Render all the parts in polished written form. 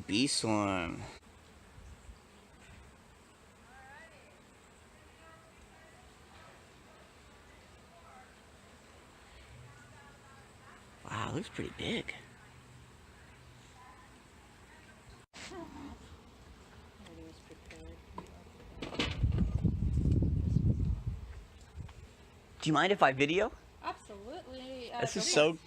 bee swarm. Wow, looks pretty big. Do you mind if I video? Absolutely. This is so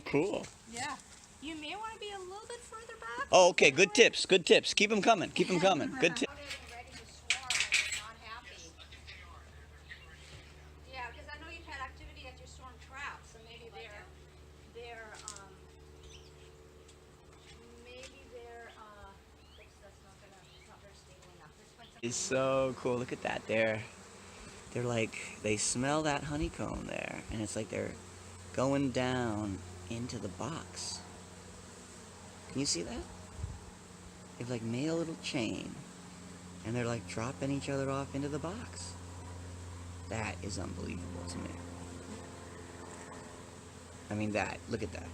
cool. Yeah. You may want to be a little bit further back. Oh, okay. Good tips. Good tips. Keep them coming. Keep them coming. Good tips. Yeah, because I know you've had activity at your storm trap, so maybe they're oops, that's not gonna, it's not very stable enough. It's so cool. Look at that. They're like, they smell that honeycomb there, and it's like they're going down into the box. Can you see that? They've like made a little chain, and they're like dropping each other off into the box. That is unbelievable to me. I mean, look at that.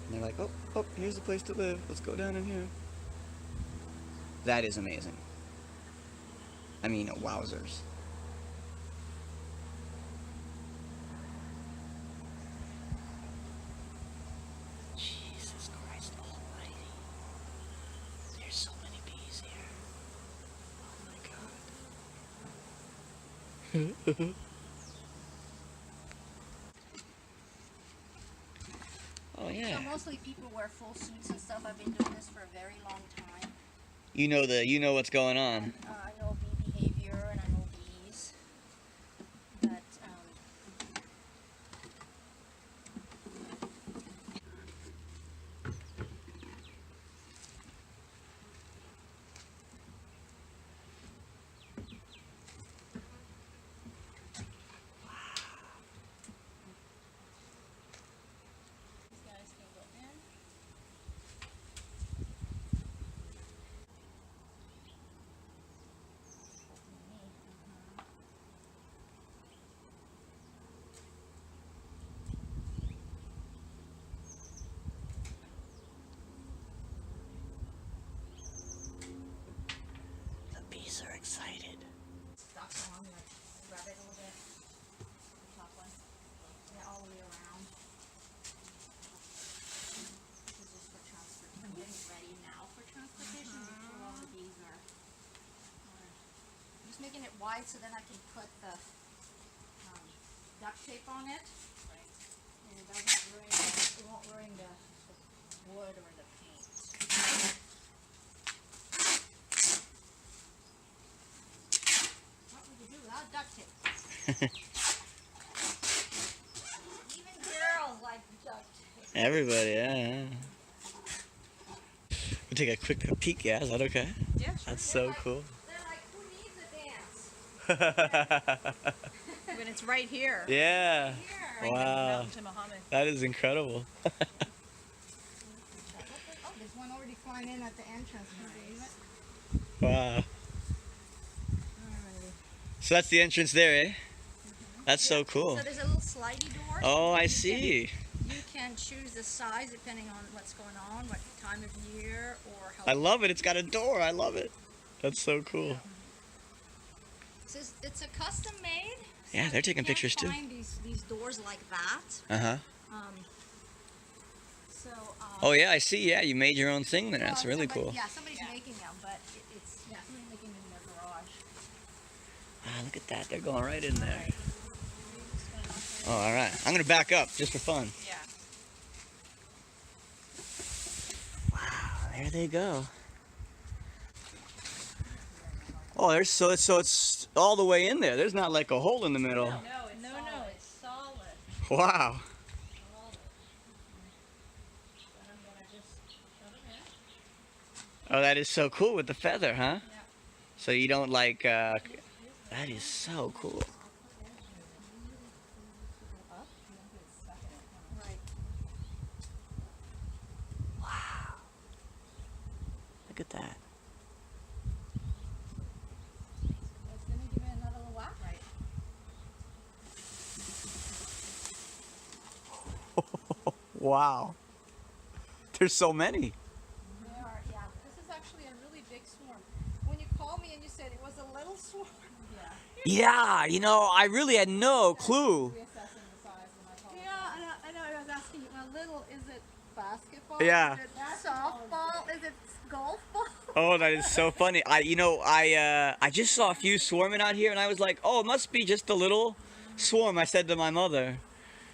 And they're like, oh, here's the place to live. Let's go down in here. That is amazing. I mean, wowzers. Jesus Christ almighty. There's so many bees here. Oh my God. Oh yeah. So mostly people wear full suits and stuff. I've been doing this for a very long time. You know what's going on. I know bee behavior and I know bees. But these guys can go in. The bees are excited. Stuck on, like, rub it a little bit. The top one. Yeah, all the way around. This is just for transportation. I'm getting ready now for transportation before all the bees are. I'm just making it wide so then I can put the duct tape on it. Right. And it won't ruin the wood or the paint. What would you do without duct tape? Even girls like duct tape. Everybody, yeah. We'll take a quick peek, yeah? Is that okay? Yeah, sure. That's so cool. They're like, who needs a dance? When it's right here. Yeah. Here. Wow. Mountain to Muhammad. That is incredible. Oh, there's one already flying in at the entrance. Wow. Alrighty. So that's the entrance there, eh? That's so cool. So there's a little slidey door. Oh, I see. You can choose the size depending on what's going on, what time of year, or how. I love it. It's got a door. I love it. That's so cool. It's a custom made. Yeah, they're taking pictures too. Find these doors like that. Uh-huh. So. Oh yeah, I see. Yeah, you made your own thing there. That's really cool. Yeah, somebody's making them, but somebody's making them in their garage. Ah, look at that. They're going right in there. Oh, all right. I'm gonna back up just for fun. Yeah. Wow, there they go. Oh, it's all the way in there. There's not like a hole in the middle. No, it's solid. Wow. Oh, that is so cool with the feather, huh? Yeah. So you don't like, that is so cool. Right. Wow. Look at that. It's gonna give it another little whack. Right. Wow. There's so many. They are, yeah. and you said it was a little swarm. Yeah, you know, I really had no clue. Reassessing the size when I called. Yeah, I know. I was asking you. A little. Is it basketball? Yeah. Is it softball? Is it golf ball? Oh, that is so funny. I just saw a few swarming out here, and I was like, oh, it must be just a little swarm. I said to my mother.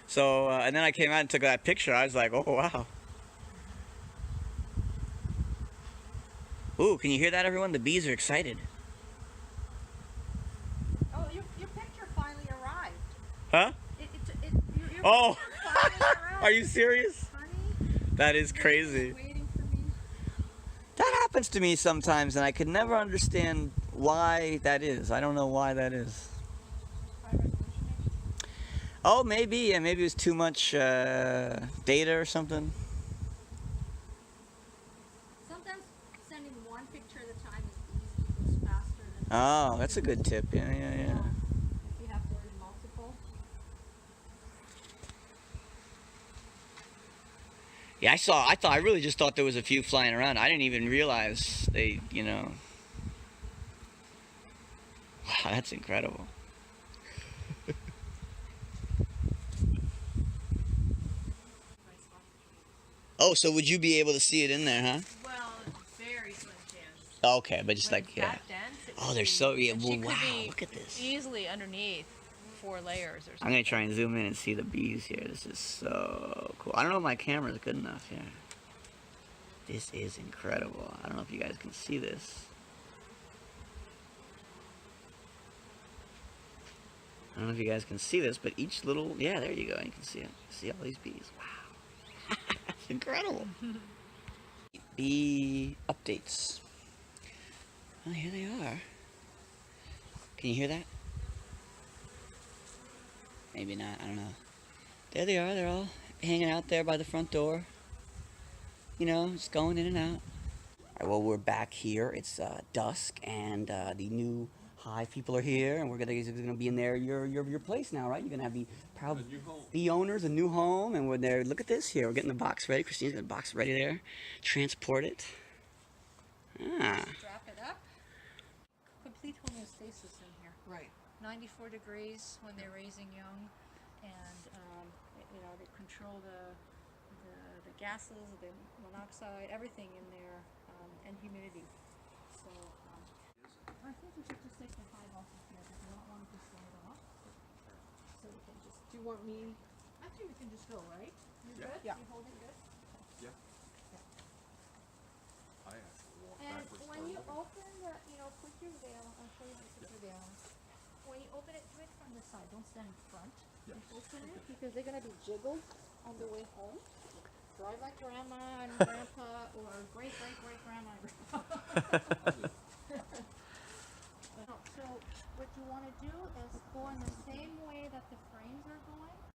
So, and then I came out and took that picture. I was like, oh, wow. Ooh, can you hear that, everyone? The bees are excited. Oh, your picture finally arrived. Huh? Your Oh, picture finally arrived. are you serious? Honey, That is crazy. waiting for me. That happens to me sometimes, and I could never understand why that is. I don't know why that is. High resolution, maybe? Oh, maybe. Yeah, maybe it was too much data or something. Sometimes sending one picture at a time is easy. It goes faster than Oh, that's a good tip. Yeah. if you have to read multiple. Yeah, I really just thought there was a few flying around. I didn't even realize they, you know. Wow, that's incredible. Oh, so would you be able to see it in there, huh? Well, very slim chance. Okay, but just like, yeah. That dense, it Oh, would they're be- so, yeah, and well, she could wow, be look at this. Easily underneath 4 layers or something. I'm gonna try and zoom in and see the bees here. This is so cool. I don't know if my camera's good enough here. This is incredible. I don't know if you guys can see this. I don't know if you guys can see this, but each little, yeah, there you go. You can see it. See all these bees. Wow. That's incredible. Bee updates. Well, here they are. Can you hear that? Maybe not, I don't know. There they are, they're all hanging out there by the front door. You know, just going in and out. All right, well, we're back here. It's dusk, and the new hive people are here, and we're gonna be in there, your place now, right? You're gonna have the proud bee owners, a new home, and we're there. Look at this here. We're getting the box ready. Christine's got the box ready there. Transport it. Ah. Strap it up. Complete homeostasis in here. Right. 94 degrees when they're raising young, and you know, they control the gases, the monoxide, everything in there, and humidity. So I think we should just take the hive off of here because I don't want it to slide off. So we can just. Do you want me? Actually, we can just go, right? You good? Yeah. You holding good? Yeah. I actually walked And backwards. when you open the, you know, put your veil, I'll show you how to put your veil. When you open it, do it from the side. Don't stand in front. Yes. Open it because they're going to be jiggled on the way home. Drive like grandma and grandpa or great grandma and grandpa.